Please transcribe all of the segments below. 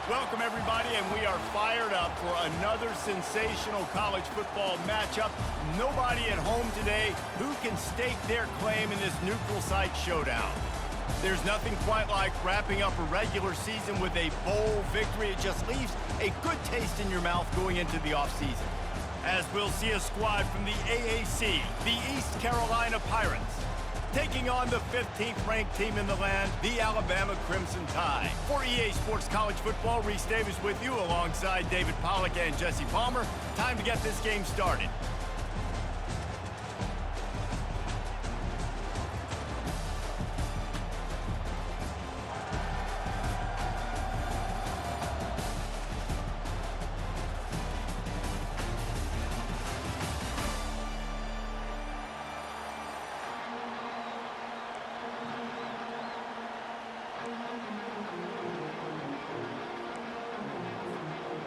Welcome, everybody, and we are fired up for another sensational college football matchup. Nobody at home today who can stake their claim in this neutral site showdown. There's nothing quite like wrapping up a regular season with a bowl victory. It just leaves a good taste in your mouth going into the offseason. As we'll see a squad from the AAC, the East Carolina Pirates, taking on the 15th ranked team in the land, the Alabama Crimson Tide. For EA Sports College Football, Reese Davis with you alongside David Pollack and Jesse Palmer. Time to get this game started.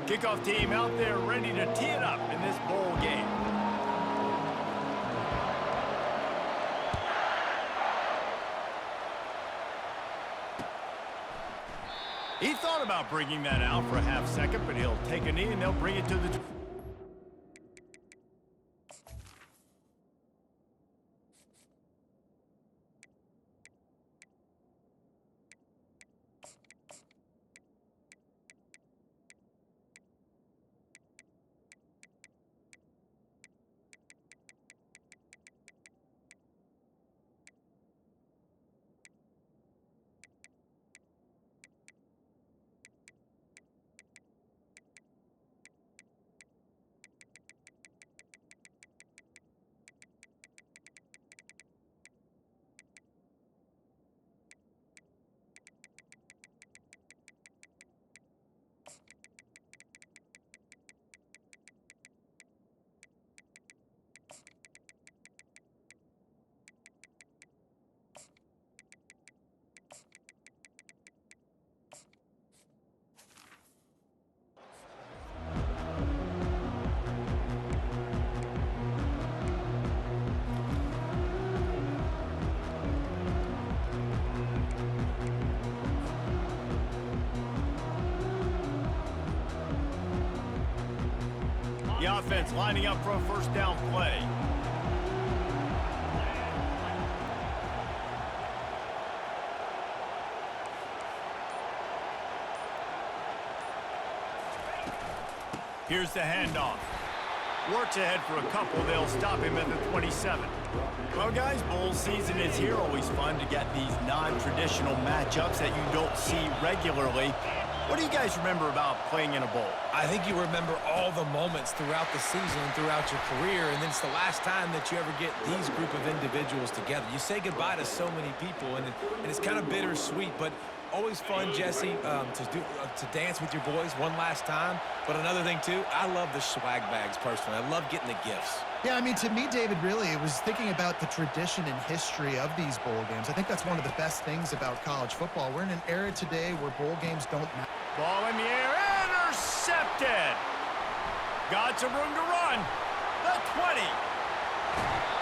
Kickoff team out there ready to tee it up in this bowl game. He thought about bringing that out for a half second, but he'll take a knee and they'll bring it to the... The offense lining up for a first down play. Here's the handoff. Works ahead for a couple. They'll stop him at the 27. Well, guys, bowl season is here. Always fun to get these non-traditional matchups that you don't see regularly. What do you guys remember about playing in a bowl? I think you remember all the moments throughout the season and throughout your career, and then it's the last time that you ever get these group of individuals together. You say goodbye to so many people, and it's kind of bittersweet, but always fun, Jesse, to dance with your boys one last time. But another thing, too, I love the swag bags, personally. I love getting the gifts. Yeah, I mean, to me, David, really, it was thinking about the tradition and history of these bowl games. I think that's one of the best things about college football. We're in an era today where bowl games don't matter. Ball in the air, intercepted. Got some room to run. The 20.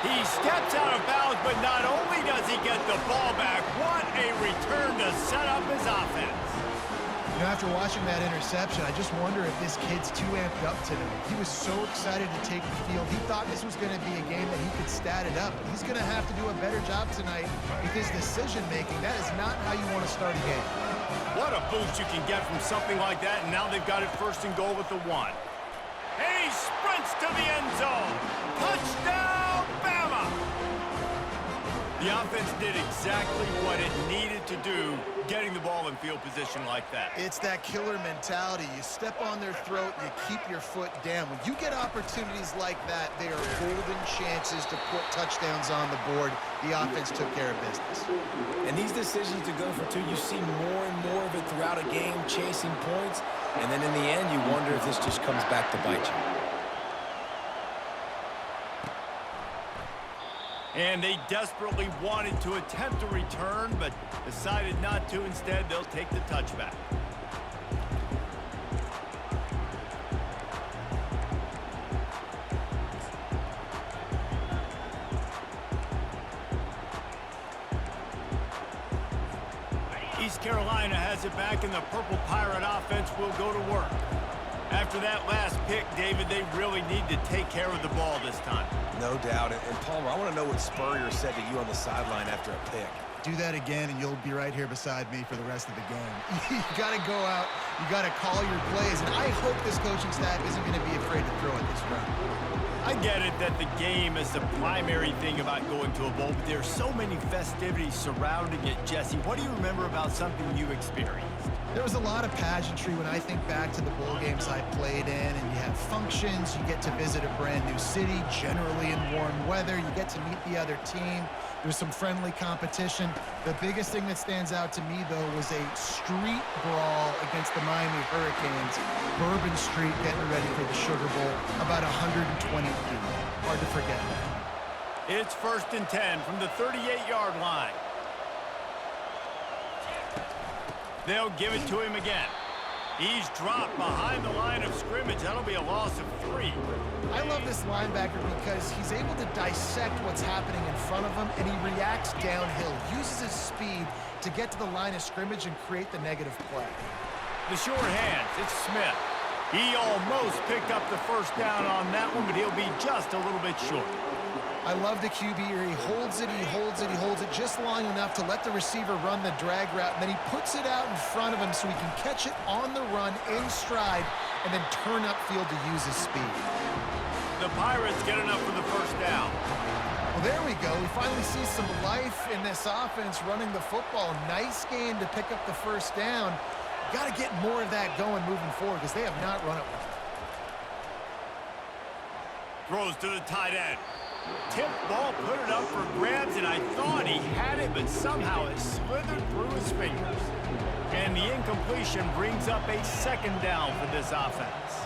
He steps out of bounds, but not only does he get the ball back, what a return to set up his offense. You know, after watching that interception, I just wonder if this kid's too amped up today. He was so excited to take the field. He thought this was going to be a game that he could stat it up. He's going to have to do a better job tonight with his decision-making. That is not how you want to start a game. What a boost you can get from something like that, and now they've got it first and goal with the 1. And he sprints to the end zone. Touchdown, Bama! The offense did exactly what it needed to do, getting the ball in field position like that. It's that killer mentality. You step on their throat, you keep your foot down. When you get opportunities like that, they are golden chances to put touchdowns on the board. The offense took care of business. And these decisions to go for 2, you see more and more of it throughout a game, chasing points. And then in the end, you wonder if this just comes back to bite you. And they desperately wanted to attempt a return, but decided not to. Instead, they'll take the touchback. East Carolina Carolina has it back, and the Purple Pirate offense will go to work. After that last pick, David, they really need to take care of the ball this time. No doubt. And Palmer, I want to know what Spurrier said to you on the sideline after a pick. Do that again, and you'll be right here beside me for the rest of the game. You got to go out. You got to call your plays, and I hope this coaching staff isn't going to be afraid to throw it this round. I get it that the game is the primary thing about going to a bowl, but there's so many festivities surrounding it. Jesse, what do you remember about something you experienced? There was a lot of pageantry when I think back to the bowl games I played in, and you have functions, you get to visit a brand new city, generally in warm weather, you get to meet the other team. There's some friendly competition. The biggest thing that stands out to me, though, was a street brawl against the Miami Hurricanes. Bourbon Street getting ready for the Sugar Bowl, about 120 deep. Hard to forget that. It's 1st and 10 from the 38-yard line. They'll give it to him again. He's dropped behind the line of scrimmage. That'll be a loss of 3. I love this linebacker because he's able to dissect what's happening in front of him, and he reacts downhill, uses his speed to get to the line of scrimmage and create the negative play. The short hands, it's Smith. He almost picked up the first down on that one, but he'll be just a little bit short. I love the QB here. He holds it, he holds it, he holds it just long enough to let the receiver run the drag route, and then he puts it out in front of him so he can catch it on the run in stride and then turn upfield to use his speed. The Pirates get enough for the first down. Well, there we go. We finally see some life in this offense running the football. Nice game to pick up the first down. Got to get more of that going moving forward because they have not run it well. Throws to the tight end. Tipped ball, put it up for grabs, and I thought he had it, but somehow it slithered through his fingers. And the incompletion brings up a 2nd down for this offense.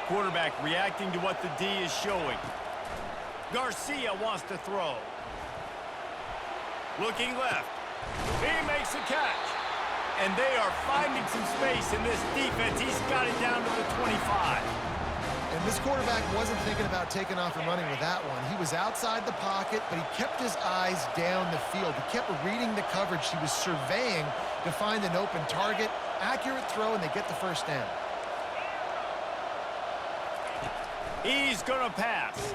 Quarterback reacting to what the D is showing. Garcia wants to throw. Looking left. He makes a catch. And they are finding some space in this defense. He's got it down to the 25. And this quarterback wasn't thinking about taking off and running with that one. He was outside the pocket, but he kept his eyes down the field. He kept reading the coverage. He was surveying to find an open target. Accurate throw, and they get the first down. He's going to pass.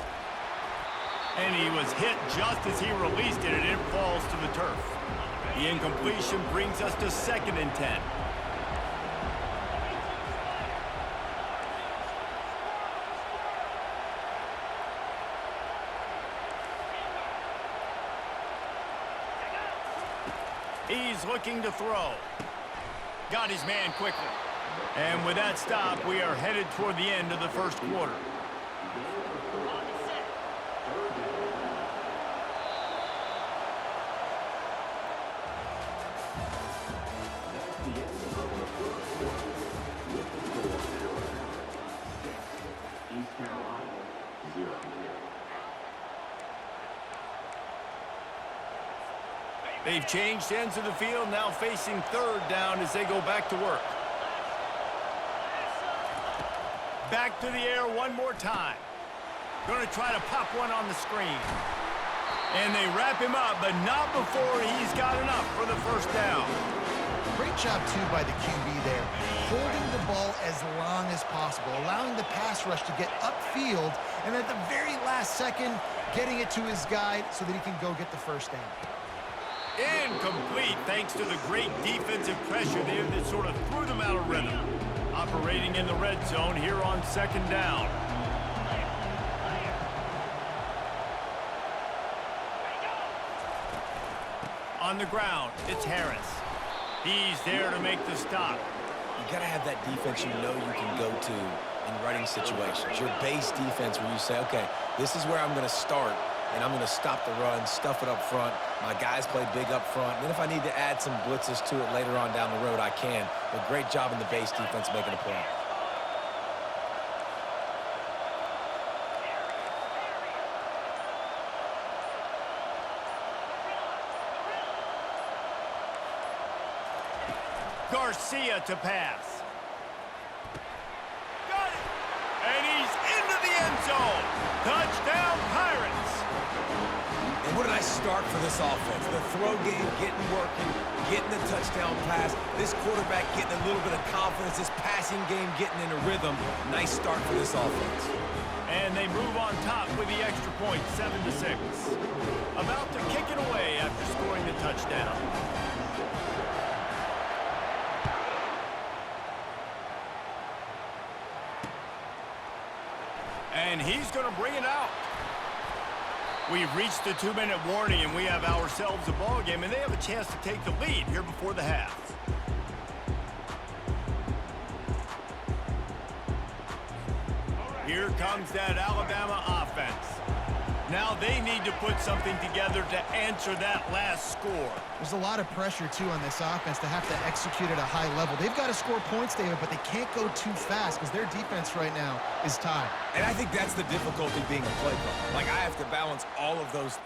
And he was hit just as he released it, and it falls to the turf. The incompletion brings us to 2nd and 10. He's looking to throw. Got his man quickly. And with that stop, we are headed toward the end of the first quarter. They've changed ends of the field, now facing 3rd down as they go back to work. Back to the air one more time. Going to try to pop one on the screen. And they wrap him up, but not before he's got enough for the first down. Great job, too, by the QB there. Holding the ball as long as possible, allowing the pass rush to get upfield, and at the very last second, getting it to his guy so that he can go get the first down. Incomplete thanks to the great defensive pressure there that sort of threw them out of rhythm. Operating in the red zone here on 2nd down. On the ground, it's Harris. He's there to make the stop. You got to have that defense you know you can go to in running situations. Your base defense where you say, okay, this is where I'm going to start, and I'm going to stop the run, stuff it up front. My guys play big up front. And then if I need to add some blitzes to it later on down the road, I can. But great job in the base defense making a play. Garcia to pass. Got it! And he's into the end zone. Touchdown, Pirates! And what a nice start for this offense. The throw game getting working, getting the touchdown pass. This quarterback getting a little bit of confidence. This passing game getting in a rhythm. Nice start for this offense. And they move on top with the extra point, 7-6. About to kick it away after scoring the touchdown. And he's going to bring it out. We've reached the 2-minute warning, and we have ourselves a ball game, and they have a chance to take the lead here before the half. Here comes that Alabama offense. Now they need to put something together to answer that last score. There's a lot of pressure, too, on this offense to have to execute at a high level. They've got to score points, David, but they can't go too fast because their defense right now is tied. And I think that's the difficulty being a play caller. Like, I have to balance all of those.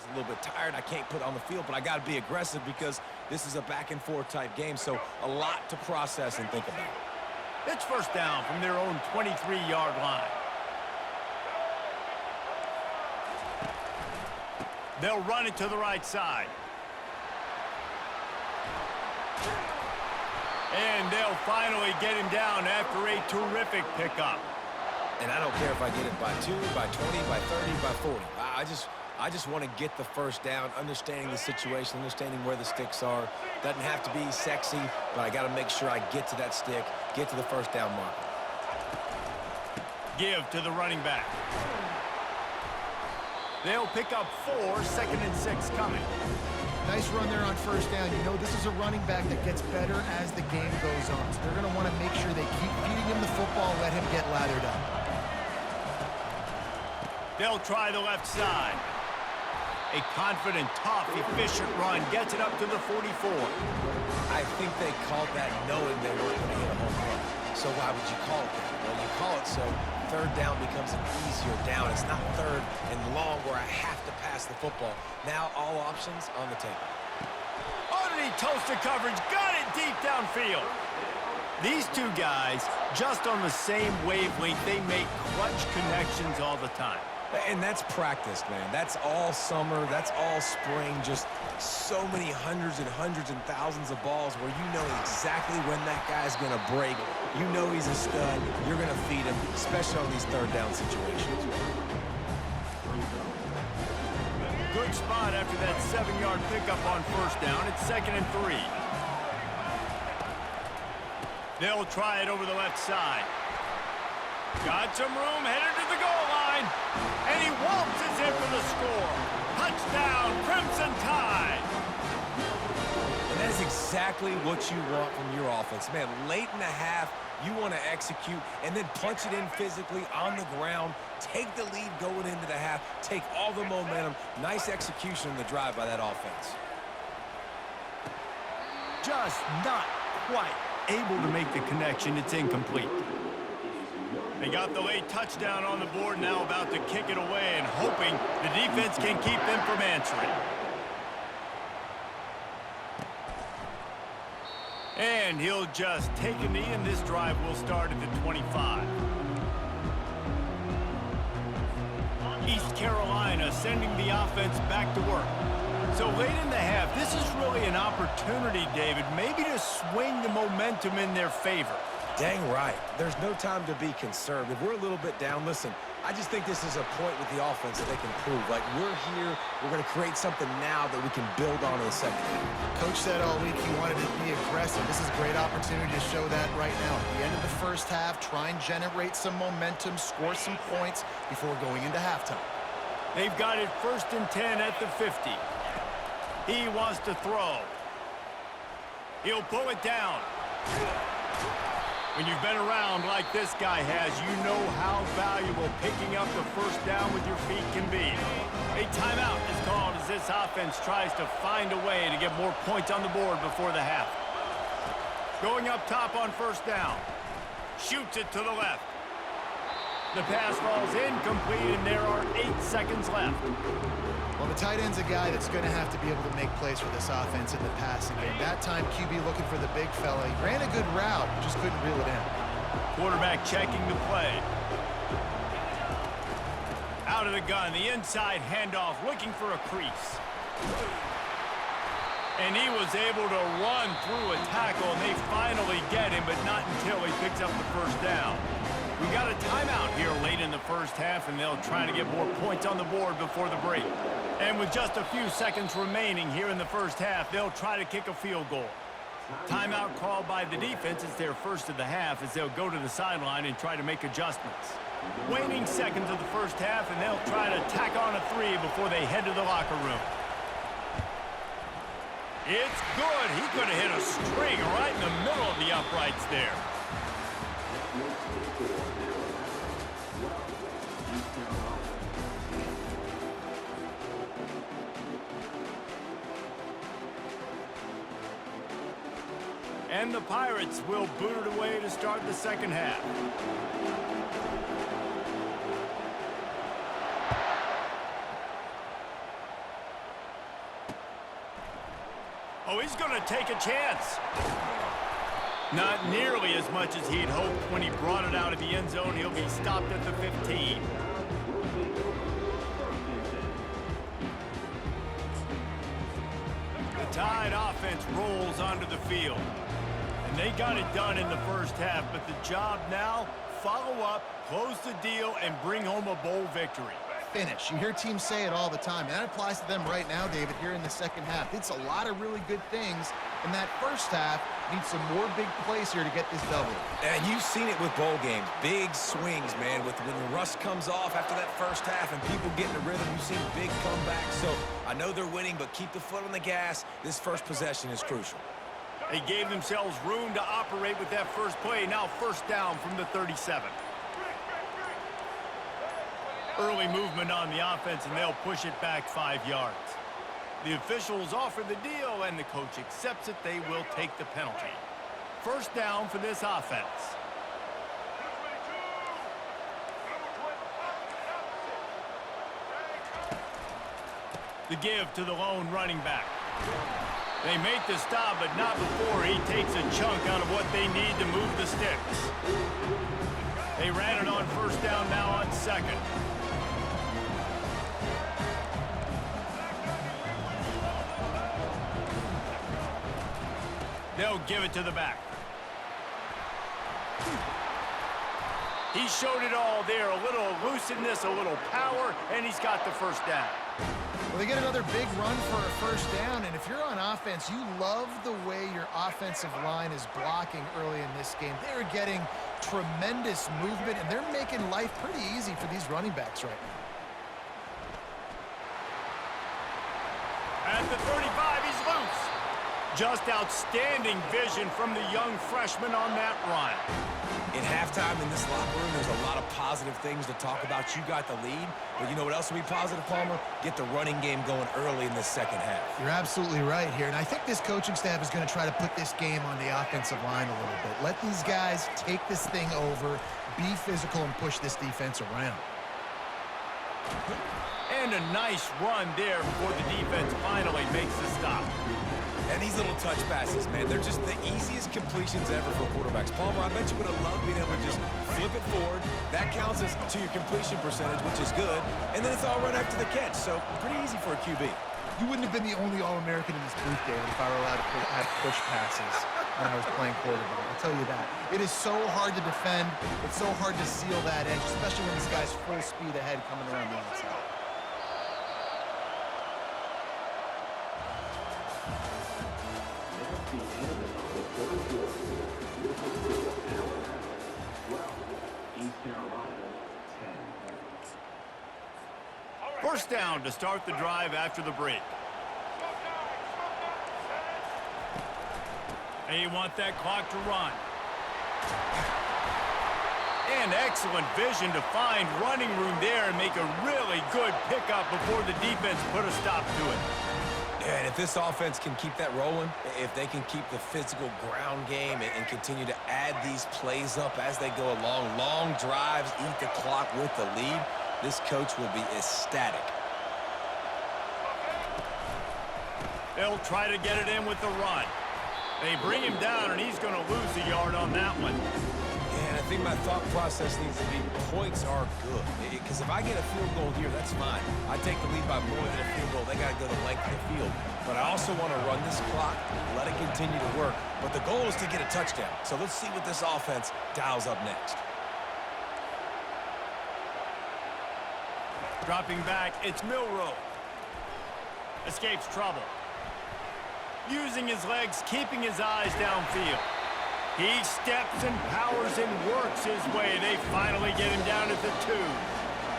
A little bit tired. I can't put on the field, but I got to be aggressive because this is a back-and-forth type game, so a lot to process and think about. It's first down from their own 23-yard line. They'll run it to the right side. And they'll finally get him down after a terrific pickup. And I don't care if I get it by 2, by 20, by 30, by 40. I just want to get the first down, understanding the situation, understanding where the sticks are. Doesn't have to be sexy, but I got to make sure I get to that stick, get to the first down mark. Give to the running back. They'll pick up 4, 2nd and 6 coming. Nice run there on first down. You know, this is a running back that gets better as the game goes on. So they're going to want to make sure they keep feeding him the football, let him get lathered up. They'll try the left side. A confident, tough, efficient run gets it up to the 44. I think they called that knowing they weren't going to hit a home run. So why would you call it that? Well, you call it so third down becomes an easier down. It's not third and long where I have to pass the football. Now all options on the table. Underneath toasted coverage, got it deep downfield. These two guys, just on the same wavelength, they make clutch connections all the time. And that's practice, man. That's all summer. That's all spring. Just so many hundreds and thousands of balls where you know exactly when that guy's going to break. You know he's a stud. You're going to feed him, especially on these third down situations. Good spot after that 7-yard pickup on first down. It's 2nd and 3. They'll try it over the left side. Got some room, headed to the goal line. And he waltzes in for the score. Touchdown, Crimson Tide. And that is exactly what you want from your offense. Man, late in the half, you want to execute and then punch it in physically on the ground. Take the lead going into the half. Take all the momentum. Nice execution in the drive by that offense. Just not quite able to make the connection. It's incomplete. They got the late touchdown on the board, now about to kick it away and hoping the defense can keep them from answering. And he'll just take a knee, and this drive will start at the 25. East Carolina sending the offense back to work. So late in the half, this is really an opportunity, David, maybe to swing the momentum in their favor. Dang right. There's no time to be concerned. If we're a little bit down, listen, I just think this is a point with the offense that they can prove. Like, we're here, we're going to create something now that we can build on in the second half. Coach said all week he wanted to be aggressive. This is a great opportunity to show that right now. At the end of the first half, try and generate some momentum, score some points before going into halftime. They've got it 1st and 10 at the 50. He wants to throw. He'll pull it down. When you've been around like this guy has, you know how valuable picking up the first down with your feet can be. A timeout is called as this offense tries to find a way to get more points on the board before the half. Going up top on first down. Shoots it to the left. The pass falls incomplete, and there are 8 seconds left. Well, the tight end's a guy that's going to have to be able to make plays for this offense in the passing game. That time, QB looking for the big fella. He ran a good route, just couldn't reel it in. Quarterback checking the play. Out of the gun, the inside handoff, looking for a crease. And he was able to run through a tackle, and they finally get him, but not until he picks up the first down. We got a timeout here late in the first half, and they'll try to get more points on the board before the break. And with just a few seconds remaining here in the first half, they'll try to kick a field goal. Timeout called by the defense. It's their first of the half as they'll go to the sideline and try to make adjustments. Waning seconds of the first half, and they'll try to tack on a 3 before they head to the locker room. It's good. He could have hit a string right in the middle of the uprights there. And the Pirates will boot it away to start the second half. Oh, he's going to take a chance. Not nearly as much as he'd hoped when he brought it out of the end zone. He'll be stopped at the 15. The Tide offense rolls onto the field. And they got it done in the first half, but the job now, follow up, close the deal, and bring home a bowl victory. Finish. You hear teams say it all the time, and that applies to them right now, David, here in the second half. It's a lot of really good things in that first half. Need some more big plays here to get this double. And you've seen it with bowl games. Big swings, man, with when the rust comes off after that first half and people get in a rhythm. You've seen big comebacks. So I know they're winning, but keep the foot on the gas. This first possession is crucial. They gave themselves room to operate with that first play. Now first down from the 37. Early movement on the offense, and they'll push it back 5 yards. The officials offer the deal, and the coach accepts it. They will take the penalty. First down for this offense. The give to the lone running back. They make the stop, but not before he takes a chunk out of what they need to move the sticks. They ran it on first down, now on second. They'll give it to the back. He showed it all there. A little elusiveness, a little power, and he's got the first down. Well, they get another big run for a first down, and if you're on offense, you love the way your offensive line is blocking early in this game. They're getting tremendous movement, and they're making life pretty easy for these running backs right now. At the 35, he's loose. Just outstanding vision from the young freshman on that run. In halftime in this locker room, there's a lot of positive things to talk about. You got the lead, but you know what else will be positive, Palmer? Get the running game going early in this second half. You're absolutely right here, and I think this coaching staff is going to try to put this game on the offensive line a little bit. Let these guys take this thing over, be physical, and push this defense around. And a nice run there before the defense finally makes the stop. And these little touch passes, man, they're just the easiest completions ever for quarterbacks. Palmer, I bet you would have loved being able to just flip it forward. That counts as to your completion percentage, which is good. And then it's all right after the catch, so pretty easy for a QB. You wouldn't have been the only All-American in this booth, David, if I were allowed to have push passes when I was playing quarterback. I'll tell you that. It is so hard to defend. It's so hard to seal that edge, especially when this guy's full speed ahead coming around the outside. First down to start the drive after the break. They want that clock to run. And excellent vision to find running room there and make a really good pickup before the defense put a stop to it. Yeah, and if this offense can keep that rolling, if they can keep the physical ground game and continue to add these plays up as they go along, long drives, eat the clock with the lead, this coach will be ecstatic. They'll try to get it in with the run. They bring him down, and he's going to lose a yard on that one. Yeah, and I think my thought process needs to be points are good. Because if I get a field goal here, that's fine. I take the lead by more than a field goal. They got to go the length of the field. But I also want to run this clock, let it continue to work. But the goal is to get a touchdown. So let's see what this offense dials up next. Dropping back, it's Milroe. Escapes trouble. Using his legs, keeping his eyes downfield. He steps and powers and works his way. They finally get him down at the 2.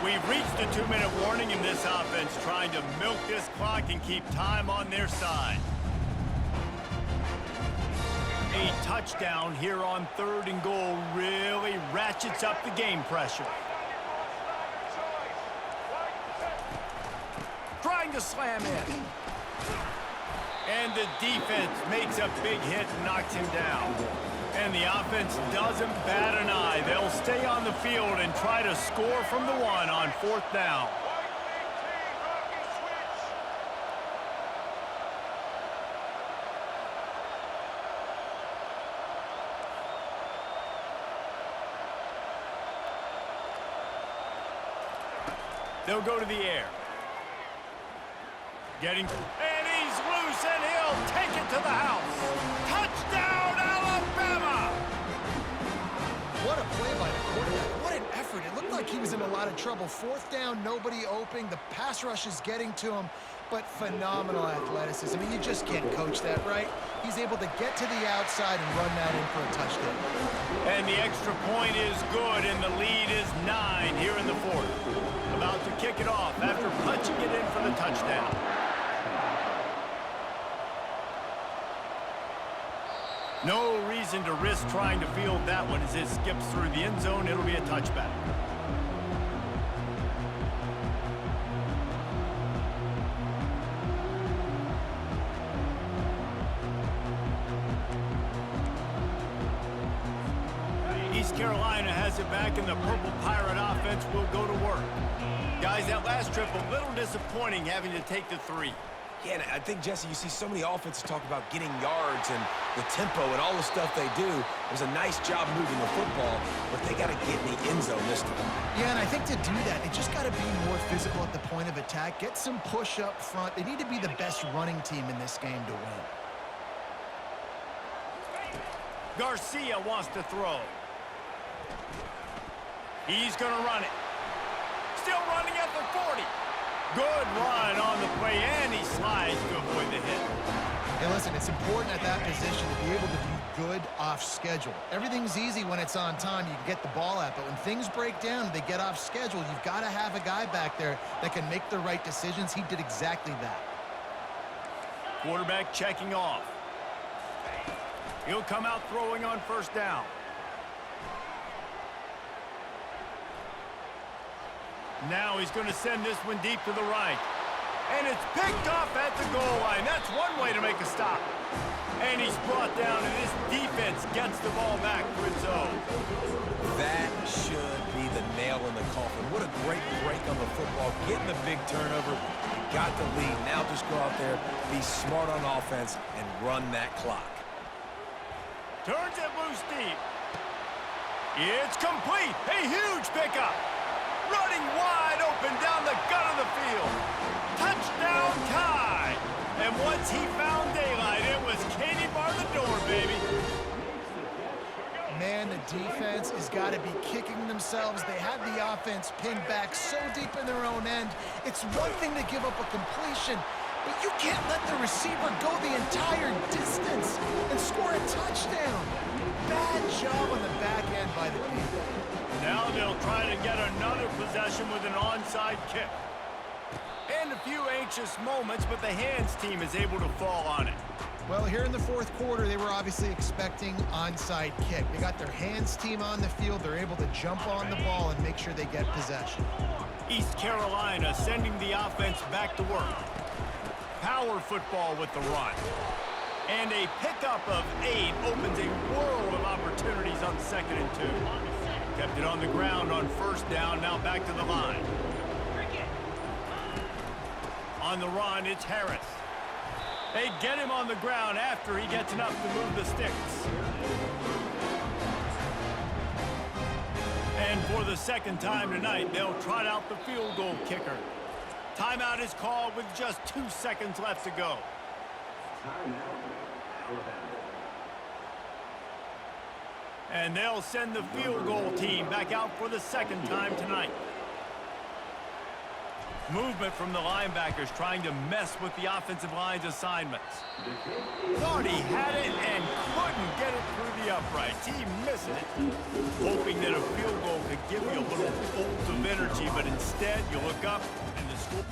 We've reached the 2-minute warning in this offense, trying to milk this clock and keep time on their side. A touchdown here on 3rd and goal really ratchets up the game pressure. Trying to slam in. And the defense makes a big hit and knocks him down. And the offense doesn't bat an eye. They'll stay on the field and try to score from the 1 on 4th down. They'll go to the air. And he's loose, and he'll take it to the house. Touchdown, Alabama! What a play by the quarterback. What an effort. It looked like he was in a lot of trouble. 4th down, nobody open. The pass rush is getting to him, but phenomenal athleticism. I mean, you just can't coach that, right? He's able to get to the outside and run that in for a touchdown. And the extra point is good, and the lead is 9 here in the 4th. About to kick it off after punching it in for the touchdown. No reason to risk trying to field that one as it skips through the end zone. It'll be a touchback. East Carolina has it back, and the Purple Pirate offense will go to work. Guys, that last trip a little disappointing having to take the 3. Yeah, and I think, Jesse, you see so many offenses talk about getting yards and the tempo and all the stuff they do. It was a nice job moving the football, but they got to get in the end zone this time. Yeah, and I think to do that, they just got to be more physical at the point of attack, get some push up front. They need to be the best running team in this game to win. Garcia wants to throw. He's going to run it. Still running at the 40. Good run on the play, and he slides to avoid the hit. Hey, listen, it's important at that position to be able to be good off schedule. Everything's easy when it's on time. You can get the ball out, but when things break down, they get off schedule. You've got to have a guy back there that can make the right decisions. He did exactly that. Quarterback checking off. He'll come out throwing on 1st down. Now he's going to send this one deep to the right. And it's picked off at the goal line. That's one way to make a stop. And he's brought down, and this defense gets the ball back for its own. That should be the nail in the coffin. What a great break on the football. Getting the big turnover. You got the lead. Now just go out there, be smart on offense, and run that clock. Turns it loose deep. It's complete. A huge pickup. Running wide open down the gut of the field. Touchdown tie. And once he found daylight, it was Katie bar the door, baby. Man, the defense has got to be kicking themselves. They have the offense pinned back so deep in their own end. It's one thing to give up a completion, but you can't let the receiver go the entire distance and score a touchdown. Bad job on the back end by the people. Now they'll try to get another possession with an onside kick. And a few anxious moments, but the hands team is able to fall on it. Well, here in the 4th quarter, they were obviously expecting onside kick. They got their hands team on the field. They're able to jump on the ball and make sure they get possession. East Carolina sending the offense back to work. power football with the run. And a pickup of 8 opens a world of opportunities on 2nd and 2. Kept it on the ground on 1st down, now back to the line. On the run, it's Harris. They get him on the ground after he gets enough to move the sticks. And for the 2nd time tonight, they'll trot out the field goal kicker. Timeout is called with just 2 seconds left to go. And they'll send the field goal team back out for the 2nd time tonight. Movement from the linebackers trying to mess with the offensive line's assignments. Thought he had it and couldn't get it through the uprights. He missed it. Hoping that a field goal could give you a little bolt of energy, but instead you look up and the score...